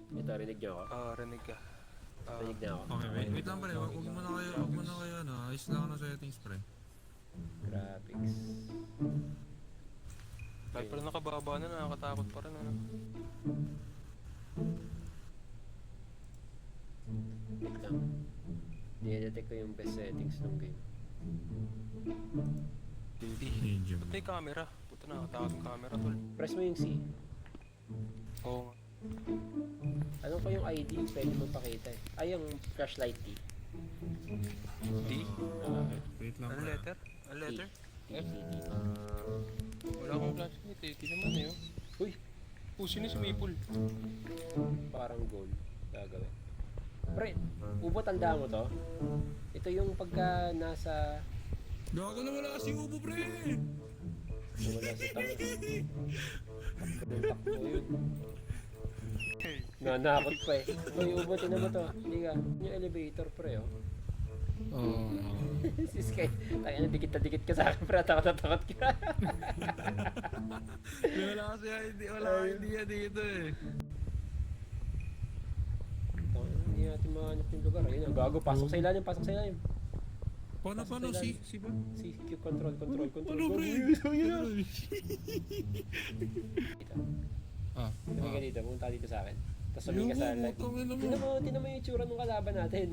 Ito, rinig niyo ako. Rinig ka. Rinig niya ako. Okay, wait lang pre. Huwag mo na kayo, ano. Ayos lang ako ng settings pre. Graphics. Kahit pala nakababa na, nakakatakot pa rin ano. Wait lang. Dinedetect ko yung best settings ng game. Hindi. Medium. Ba't may camera? Puta, nakakatakot yung camera tol. Press mo yung C. Oo nga. Ano ko yung ID? Pwede mo pakita eh. Ay, yung flashlight key. D? Wait lang Ano pre. letter? Ano letter? T, T, T. Wala akong flashlight eh. Di naman eh. Uy! Sino si Maple? Parang goal. Gagawin. Pre, Ubo, tanda mo to? Ito yung pagka nasa... Gago na wala kasi ubo pre. Wala si tanga. Takbo yun. Nanakot pa eh. Uy, Ubo, tinan mo to. Hindi ka. Yung elevator pre oh. Oo. Si Sky, tayo na dikit na dikit ka sa akin pre. Takot na takot ka. Wala kasi wala idea dito eh. Hindi natin mahanap yung lugar. Ayun, gago. Pasok sa ilalim, pasok sa ilalim. Paano si ba? Si Q, control. Ano pre? Yun na. Dito. Sabi ka Ah. dito, pumunta dito sa akin. Tapos sabi ka sa live. Tinan mo yung itsura ng kalaban natin.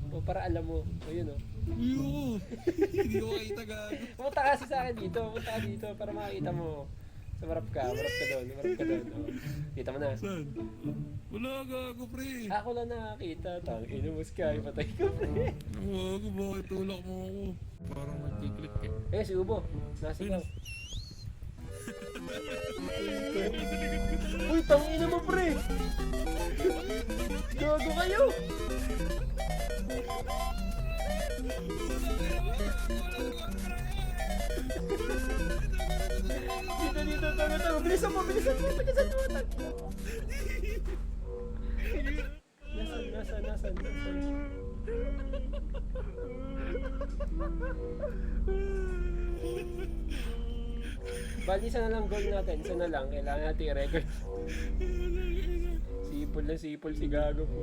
O, para alam mo. O yun o. Ayoko. Hindi ko makita gago. Pumunta kasi sa akin dito. Pumunta ka dito para makita mo. So, marap ka doon. O, kita mo na. Saan? Wala gago pre. Ako lang nakakita. Tangin mo Sky. Patay ka pre. Gago, bakit tulak mo ako? Parang nag-click eh. Eh, si Ubo. Nasa ikaw. Uy, tangina mo pre. Gago kayo. Dito, tago. Bilisan mo. Nasaan? Bali, isa na lang goal natin. Isa na lang. Kailangan natin i-record. Sipol si Gago po.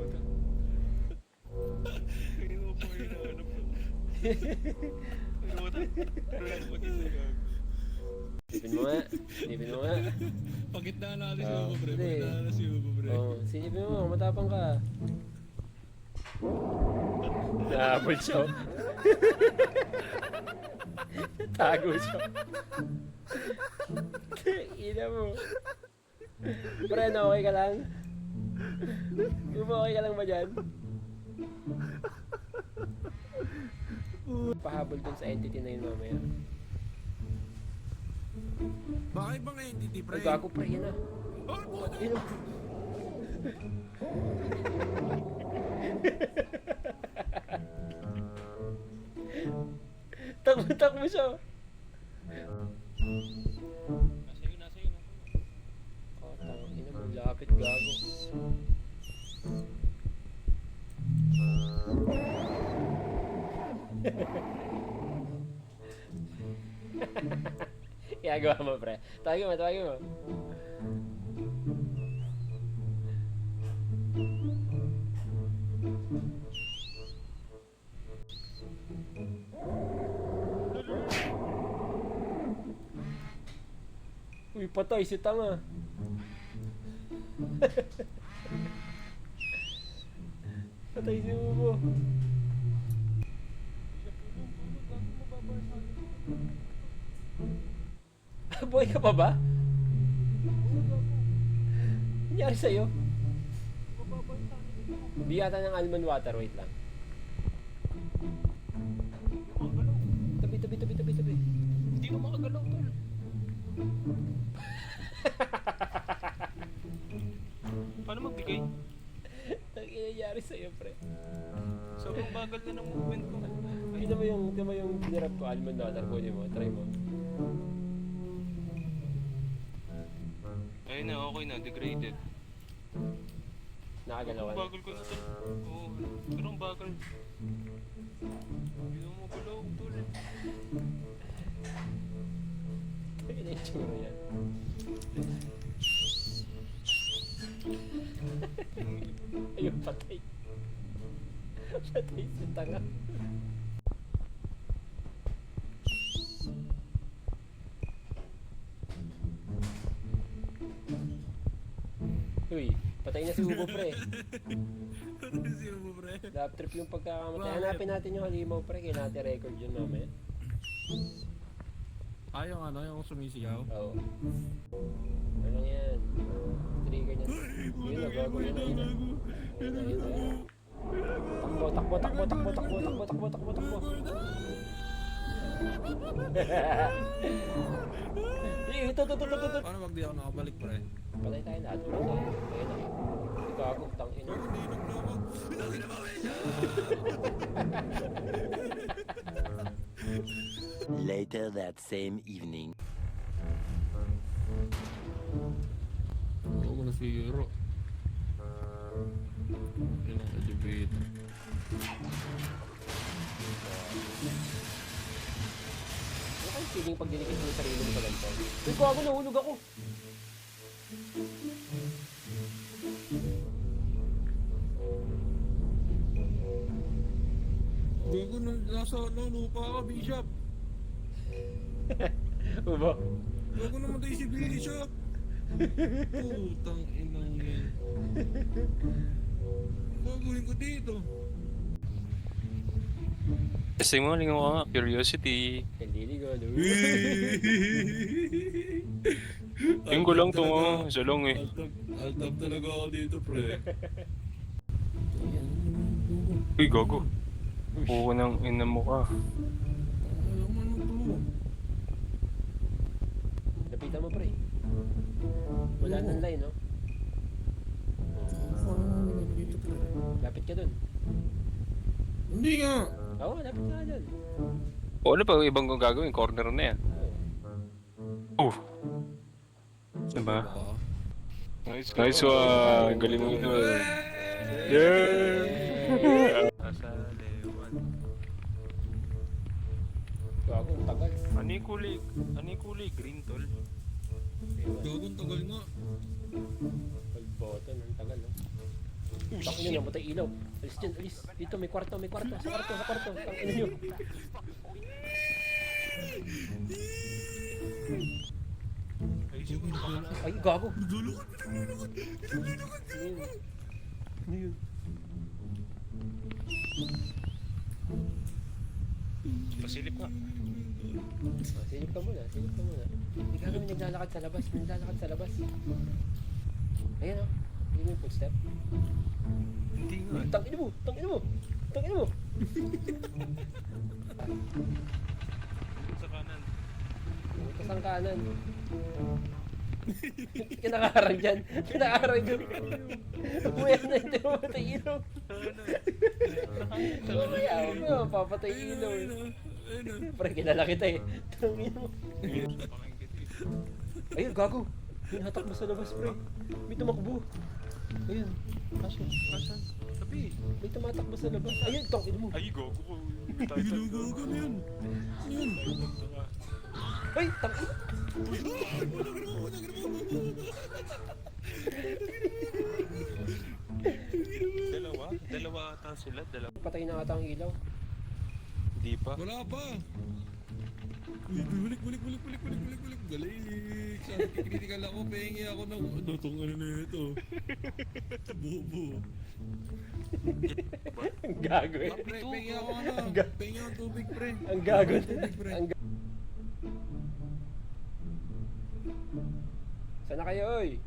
Silipin mo nga. Pagitnaan natin si Ah, Ubo pre. hindi. Pagitnaan natin si Ubo pre. Oh, silipin mo. Matapang ka. Nahabol siya. Tago siya. Ina mo. Pre, okay ka lang? Okay ka lang ba dyan? Pahabol dun sa entity na yun mamaya. Baka ibang entity pre. Ay, gago pre, yan na. Oh, buka na. Yun o. Takbo siya. Nasa iyo. Oh, tangina mo, lapit gago. Ginagawa mo, pre. Tawagin mo. Uy, patay si tanga. Patay si Ubo. Boy ka pa ba? Nangyari sa'yo? Di yata ng almond water, wait lang. Tabi. Hindi ko makagalaw tol. Paano magbigay? Nangyayari sa'yo, pre. Sobrang bagal na ng movement ko. Tignan mo yung dinarap ko, almond water, kunin mo, try mo. Ayun na, okay na, degraded. Nakagalaw Ang ka na. bagal ko na tol. Oo, pero ang bagal. Hindi mo galaw tol. Tignan yung tsura yan. Ayun, patay. Patay si tanga. Uy, patay na si Ubo, pre. Sino mo, pre? Lap trip yung pagkakamatay. Bakit? Hanapin natin yung halimaw, pre. Kaya natin record yun mamaya. Yung ano, yung sumisigaw. Oo. Ano yan? Trigger niya. Yun na, gago yun na, yun na. Yun na, yun na, yun na. Takbo, takbo, takbo, takbo, takbo, takbo, takbo, takbo, takbo. Ito. Paano wag di ako nakabalik, pre? Patay tayo lahat. Patay tayo. Ayun na. Gago, tangin. Hindi na ako. Hindi na Later that same evening. Oo mo na siguro. Yun ang kadibit. Ano kayong feeling pag dinikit mo yung sarili mo sa ganito? Uy, gago, nahulog ako. Gago na nasa ano, lupa ka, Bishop. Ubo. Gago namatay si Bishop. Putang inang yan. Gagawin ko dito. Testing mo, lingaw ka nga. Curiosity. Kaliligo, no? Tingin ko lang ito nga. Isa lang eh. Altap talaga ako dito, pre. Uy, gago. Buko ng ina mo ka. Alam mo ano to? Lapitan mo, pre. Wala nang line, no? Dito, pre. Lapit ka dun. Hindi nga. Oo, lapit ka dun. O ano pa, ibang kong gagawin? Corner na yan. Oh. Diba? Nice one. Galing mo ito. Yeah! Nasa lewan. Gago, ang tagal. Ano yung kulay? Ano yung kulay? Green tol? Gagong tagal nga. Pag-button, ang tagal, no? Takot nyo, namatay ilaw. Alis dyan, alis. Dito, may kwarto, may kwarto. Sa kwarto, sa kwarto. Tangin nyo. Ay, gago. Ano yun? Ano yun? Pasilip nga. Silip ka muna, silip ka muna. Hindi ka kami naglalakad sa labas, may naglalakad sa labas. Ayan, oh. Yun yung footstep. Hindi nga. Tangin mo, tangin mo, tangin mo. Sa kanan. Butas ang kanan. Kinakaharang dyan. Kinakaharang dyan. Umuya na, hindi mo matay ilaw. Umuya, umuya, papatay ilaw. Pre, kilala kita eh. Tangin mo. Ayun, gago. May hatak mo sa labas, pre. May tumakbo. Ayun. Asan? Sabi. May tumatakbo sa labas. Ayun, tangin mo. Ay, gago ko. Gago na yun. Yun. Ay, tangin. Dalawa ata sila. Dalawa. Patay na ata ang ilaw. Hindi pa. Wala pa. Uy, balik. Galing. Sabi kikritical ako, pahingi ako ng ano tong ano na ito. Bobo. Ang gago eh. Pre, pahingi ako ano. Pahingi ako ng tubig, pre. Ang gago. Tubig, pre. Ang gago. Sana kayo, oy?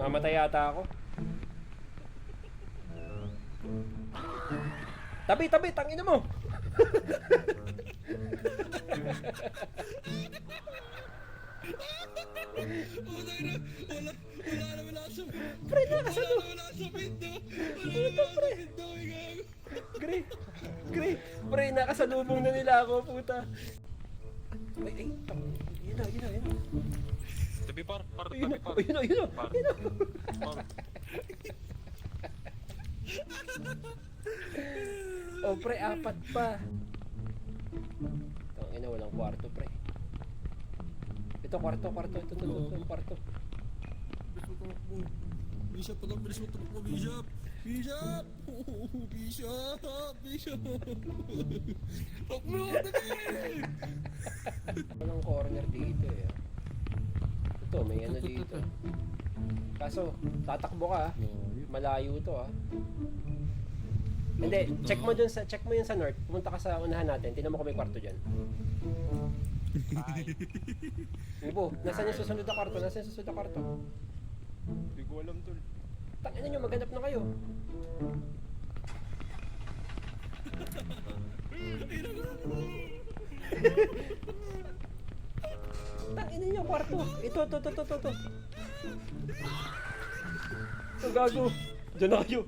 Mamatay yata ako. Tabi, tangina mo. Wala naman ako sa... Pre, nakasano. Wala sa pinto. Puta, pre. Gre. Pre, nakasalubong na nila ako, puta. Ay, yun na. Tabi par. Ayun na. Par. Oh, pre, 4 pa. Tangina, walang kwarto, pre. Ito, kwarto. Ito, kwarto. Bilis mo tumakbo. Bishop, bilis mo tumakbo, Bishop. Bishop! Bishop! Takbo! Dali! Walang corner dito eh. Ito, may ano dito. Kaso, tatakbo ka ah. Malayo to ah. Hindi, check mo yun sa north. Pumunta ka sa unahan natin. Tingnan mo kung may kwarto dyan. Ibo, nasaan yung susunod na kwarto? Hindi ko alam tol. Tangina nyo, maghanap na kayo. Tangina nyo, kwarto. Ito. Ito, gago. Diyan na kayo.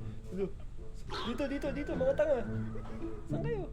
Dito, mga tanga. Saan kayo?